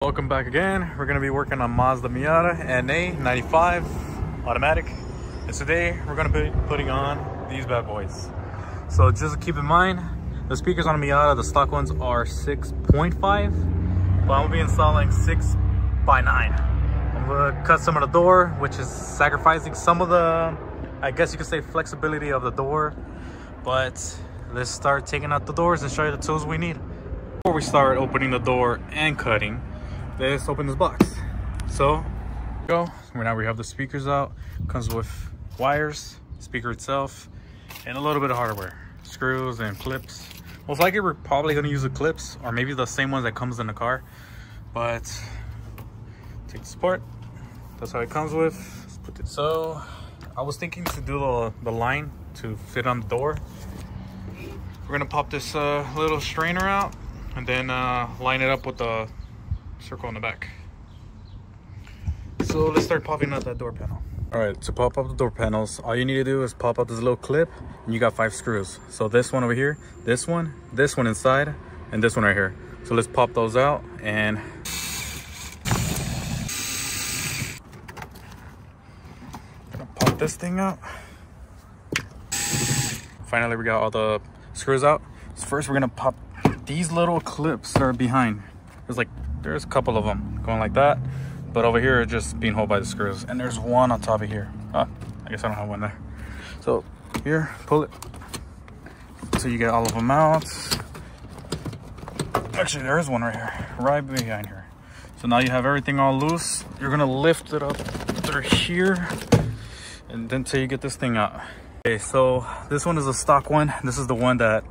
Welcome back again. We're going to be working on Mazda Miata NA 95 automatic, and today we're going to be putting on these bad boys. So just keep in mind, the speakers on the Miata, the stock ones are 6.5, but I'm going to be installing 6x9. I'm going to cut some of the door, which is sacrificing some of the, I guess you could say, flexibility of the door. But let's start taking out the doors and show you the tools we need. Before we start opening the door and cutting, let's open this box. So now we have the speakers out. Comes with wires, speaker itself, and a little bit of hardware, screws and clips. Most likely we're probably going to use the clips, or maybe the same ones that comes in the car. But take this apart. That's how it comes with. Let's put it. So I was thinking to do the line to fit on the door. We're gonna pop this little strainer out and then line it up with the circle on the back. So let's start popping out that door panel. All right, to pop up the door panels, all you need to do is pop out this little clip, and you got 5 screws. So this one over here, this one inside, and this one right here. So let's pop those out and gonna pop this thing out. Finally, we got all the screws out. So first, we're gonna pop these little clips that are behind. There's a couple of them going like that, but over here just being held by the screws, and there's one on top of here. I guess I don't have one there. So here, pull it so you get all of them out. Actually, there is one right here, right behind here. So now you have everything all loose. You're gonna lift it up through here, and then till you get this thing out. Okay, so this one is a stock one. This is the one that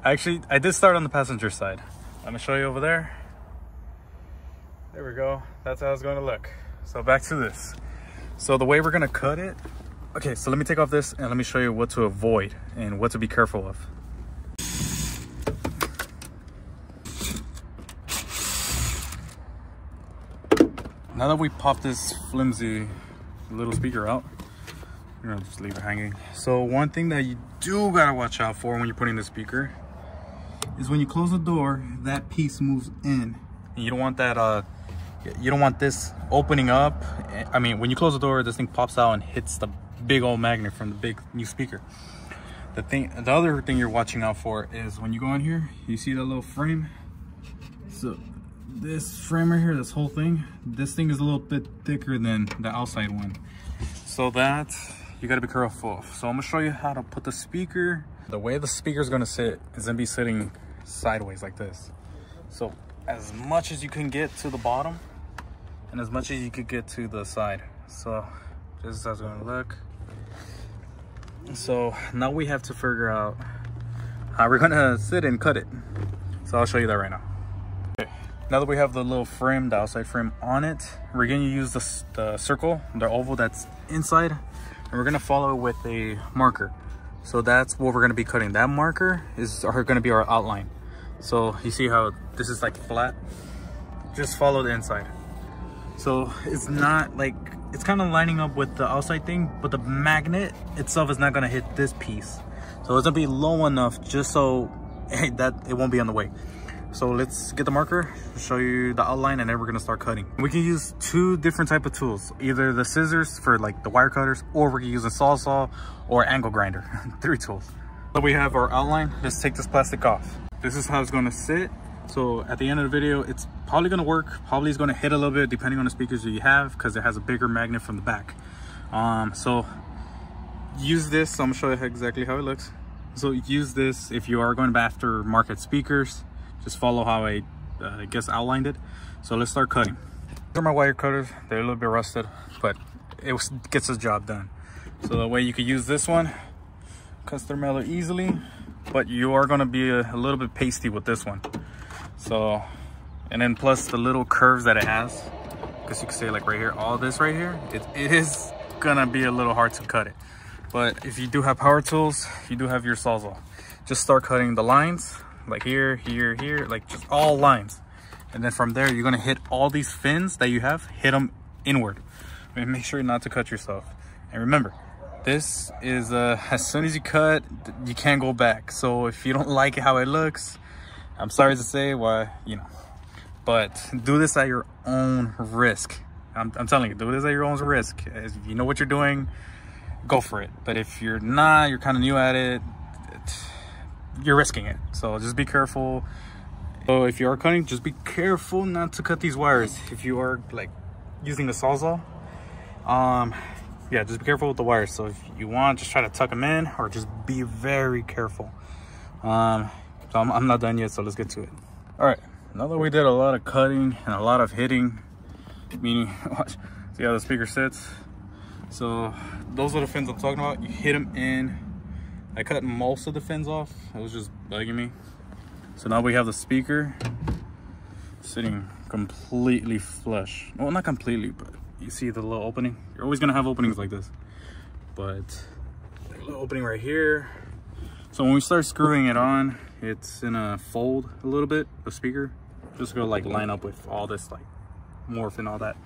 actually I did start on the passenger side. I'm gonna show you over there. There we go. That's how it's going to look. So back to this. So the way we're going to cut it. Okay, so let me take off this and let me show you what to avoid and what to be careful of. Now that we popped this flimsy little speaker out, we're going to just leave it hanging. So one thing that you do got to watch out for when you're putting the speaker is when you close the door, that piece moves in. And you don't want that you don't want this opening up. I mean, when you close the door, this thing pops out and hits the big old magnet from the big new speaker. The other thing you're watching out for is when you go in here, you see that little frame. So this frame right here, this whole thing, this thing is a little bit thicker than the outside one. So that you got to be careful of. So I'm gonna show you how to put the speaker. The way the speaker is gonna sit is gonna be sitting sideways like this. So as much as you can get to the bottom and as much as you could get to the side. So this is how it's gonna look. So now we have to figure out how we're gonna sit and cut it. So I'll show you that right now. Okay, now that we have the little frame, the outside frame on it, we're gonna use the circle, the oval that's inside, and we're gonna follow it with a marker. So that's what we're gonna be cutting. That marker is gonna be our outline. So you see how this is like flat? Just follow the inside. So it's not like, it's kind of lining up with the outside thing, but the magnet itself is not gonna hit this piece. So it's gonna be low enough just so that it won't be on the way. So let's get the marker, show you the outline, and then we're gonna start cutting. We can use 2 different type of tools, either the scissors for like the wire cutters, or we can use a saw or angle grinder. 3 tools. So we have our outline. Let's take this plastic off. This is how it's gonna sit. So at the end of the video, it's probably gonna work. Probably is gonna hit a little bit depending on the speakers that you have, because it has a bigger magnet from the back. So use this. I'm gonna show you exactly how it looks. So use this if you are going after market speakers. Just follow how I guess outlined it. So let's start cutting. These are my wire cutters. They're a little bit rusted, but it gets the job done. So the way you could use this one, cuts their metal easily, but you are going to be a little bit pasty with this one. So, and then plus the little curves that it has, because you can see like right here, all this right here, it is gonna be a little hard to cut it. But if you do have power tools, you do have your sawzall, just start cutting the lines like here, here, here, like just all lines. And then from there, you're gonna hit all these fins that you have, hit them inward. And make sure not to cut yourself. And remember, this is as soon as you cut, you can't go back. So if you don't like how it looks, I'm sorry to say, why, you know. but do this at your own risk. I'm telling you, do this at your own risk. If you know what you're doing, go for it. But if you're not, you're kind of new at it, you're risking it. So just be careful. So if you are cutting, just be careful not to cut these wires. If you are like using the Sawzall, yeah, just be careful with the wires. So if you want, just try to tuck them in, or just be very careful. So I'm not done yet, so let's get to it. All right, now that we did a lot of cutting and a lot of hitting, meaning watch, see how the speaker sits. So those are the fins I'm talking about. You hit them in. I cut most of the fins off. It was just bugging me. So now we have the speaker sitting completely flush. Well, not completely, but you see the little opening. You're always gonna have openings like this, but a little opening right here. So when we start screwing it on, it's in a fold a little bit, the speaker. Just go like line up with all this like morph and all that.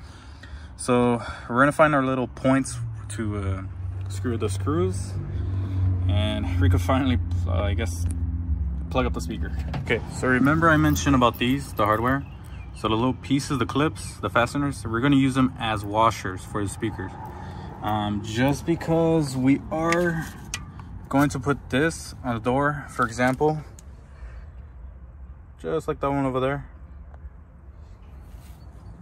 So we're gonna find our little points to screw the screws, and we could finally, I guess, plug up the speaker. Okay, so remember I mentioned about these, the hardware. So the little pieces, the clips, the fasteners, we're gonna use them as washers for the speakers. Just because we are going to put this on the door, for example, just like that one over there.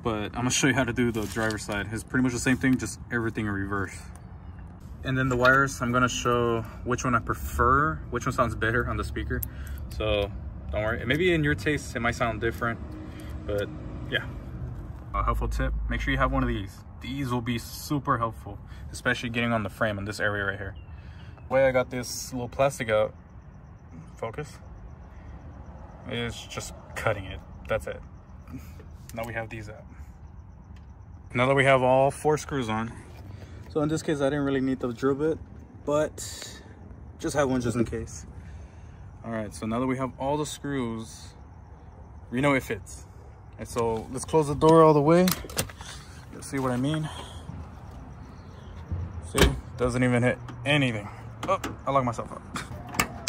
But I'm gonna show you how to do the driver's side. It's pretty much the same thing, just everything in reverse. And then the wires, I'm gonna show which one I prefer, which one sounds better on the speaker. So don't worry, maybe in your taste, it might sound different, but yeah. A helpful tip, make sure you have one of these. These will be super helpful, especially getting on the frame in this area right here. The way I got this little plastic out, focus, is just cutting it, that's it. Now we have these out. Now that we have all 4 screws on, so in this case I didn't really need the drill bit, but just have one just in case. All right, so now that we have all the screws, we know it fits. And so let's close the door all the way. You'll see what I mean. See, doesn't even hit anything. Oh, I locked myself up.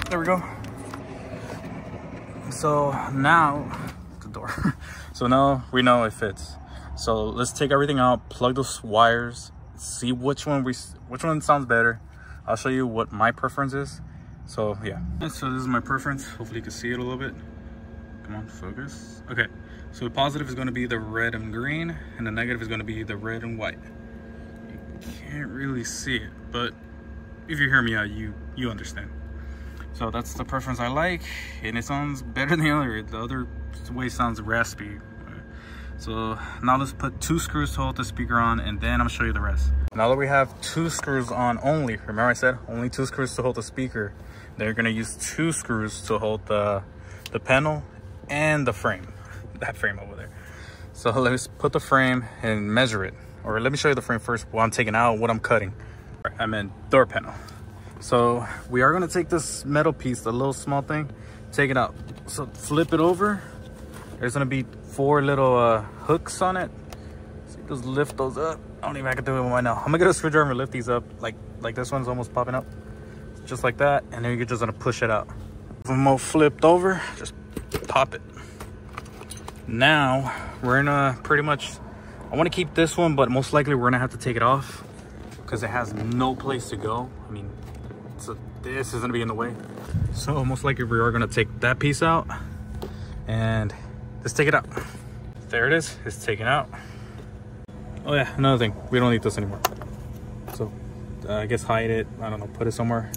There we go. So now, the door. So now we know it fits. So let's take everything out, plug those wires, see which one sounds better. I'll show you what my preference is. So yeah, so this is my preference. Hopefully you can see it a little bit. Come on, focus. Okay, so the positive is going to be the red and green, and the negative is going to be the red and white. You can't really see it, but if you hear me out, you understand. So that's the preference I like, and it sounds better than the other. The other way sounds raspy. So now let's put 2 screws to hold the speaker on, and then I'm gonna show you the rest. Now that we have 2 screws on only, remember I said only 2 screws to hold the speaker, then you're gonna use 2 screws to hold the panel and the frame, that frame over there. So let's put the frame and measure it. Or let me show you the frame first while I'm taking out what I'm cutting. I meant door panel. So we are gonna take this metal piece, the little small thing, take it out. So flip it over. There's gonna be 4 little hooks on it. So you just lift those up. I don't even have to do it right now. I'm gonna get a screwdriver and lift these up like this one's almost popping up. Just like that, and then you're just gonna push it out. If I'm all flipped over, just pop it. Now we're gonna pretty much, I wanna keep this one, but most likely we're gonna have to take it off because it has no place to go. I mean, so this is gonna be in the way. So most likely we are gonna take that piece out and let's take it out. There it is, it's taken out. Oh yeah, another thing, we don't need this anymore. So I guess hide it, I don't know, put it somewhere.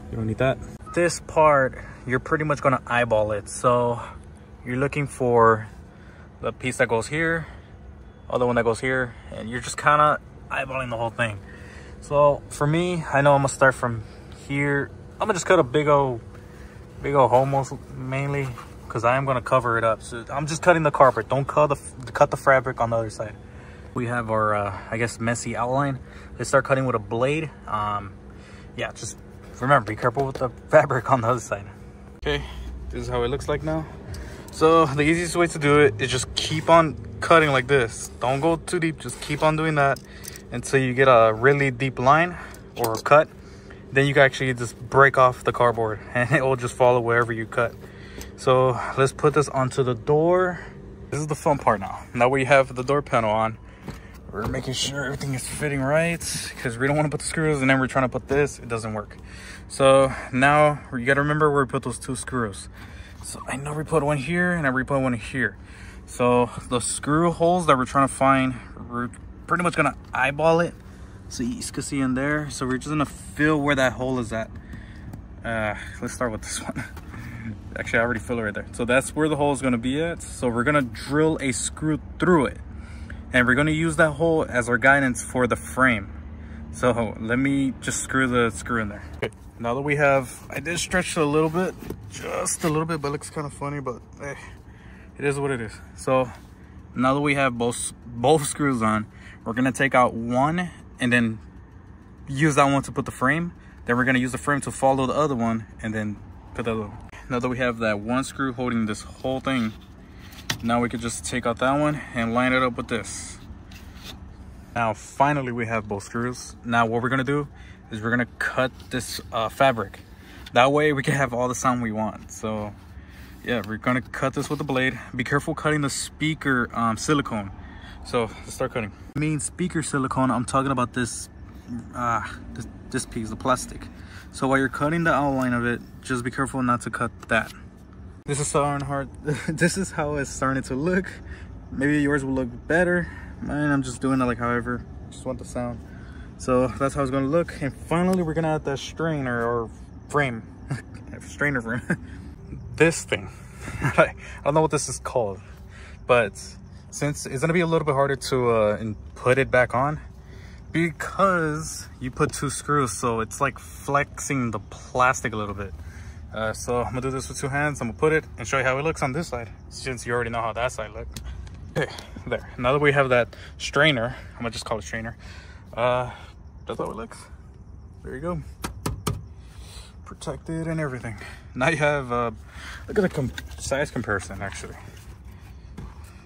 We don't need that. This part, you're pretty much gonna eyeball it. So you're looking for the piece that goes here, other one that goes here, and you're just kinda eyeballing the whole thing. So for me, I know I'm gonna start from here. I'm gonna just cut a big old hole most mainly, because I am going to cover it up. So I'm just cutting the carpet. Don't cut the fabric on the other side. We have our, I guess, messy outline. Let's start cutting with a blade. Yeah, just remember, be careful with the fabric on the other side. Okay, this is how it looks like now. So the easiest way to do it is just keep on cutting like this. Don't go too deep. Just keep on doing that until you get a really deep line or a cut. Then you can actually just break off the cardboard and it will just follow wherever you cut. So let's put this onto the door. This is the fun part now. Now we have the door panel on. We're making sure everything is fitting right because we don't want to put the screws and then we're trying to put this. It doesn't work. So now you got to remember where we put those 2 screws. So I know we put one here and I put one here. So the screw holes that we're trying to find, we're pretty much going to eyeball it. So you can see in there. So we're just going to feel where that hole is at. Let's start with this one. Actually, I already feel it right there. So that's where the hole is going to be at. So we're going to drill a screw through it. And we're going to use that hole as our guidance for the frame. So let me just screw the screw in there. Okay, now that we have, I did stretch it a little bit, just a little bit, but it looks kind of funny, but hey, it is what it is. So now that we have both screws on, we're going to take out one and then use that one to put the frame. Then we're going to use the frame to follow the other one and then put the other one. Now that we have that one screw holding this whole thing, now we could just take out that one and line it up with this. Now finally we have both screws. Now what we're gonna do is we're gonna cut this fabric. That way we can have all the sound we want. So yeah, we're gonna cut this with the blade. Be careful cutting the speaker silicone. So let's start cutting. I mean speaker silicone, I'm talking about this this piece, the plastic. So while you're cutting the outline of it, just be careful not to cut that. This is starting hard. This is how it's starting to look. Maybe yours will look better. Mine, I'm just doing it like however. Just want the sound. So that's how it's gonna look. And finally, we're gonna add that strainer or frame. Strainer frame. This thing. I don't know what this is called, but since it's gonna be a little bit harder to put it back on because you put 2 screws, so it's like flexing the plastic a little bit. So I'm gonna do this with 2 hands. I'm gonna put it and show you how it looks on this side, since you already know how that side looks. Okay, there. Now that we have that strainer, I'm gonna just call it strainer. That's how it looks. There you go. Protected and everything. Now you have, look at the size comparison actually.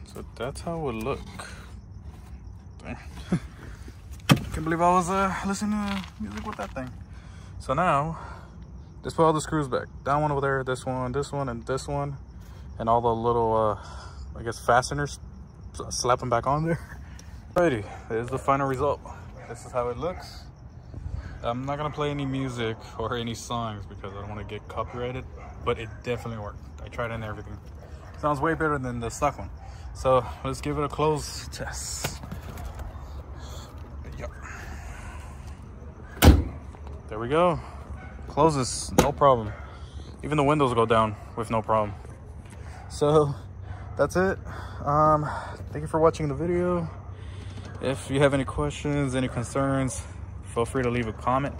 So that's how it would look. There. Can't believe I was listening to music with that thing. So now, just put all the screws back. That one over there, this one, and this one. And all the little, I guess, fasteners. Slap them back on there. Alrighty, there's the final result. This is how it looks. I'm not going to play any music or any songs because I don't want to get copyrighted. But it definitely worked. I tried it and everything. Sounds way better than the stock one. So let's give it a close test. Yep. There we go. Closes, no problem. Even the windows go down with no problem. So that's it. Thank you for watching the video. If you have any questions, any concerns, feel free to leave a comment.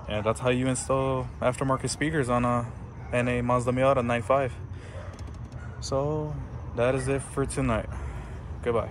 And that's how you install aftermarket speakers on a NA Mazda Miata 9.5. So that is it for tonight. Goodbye.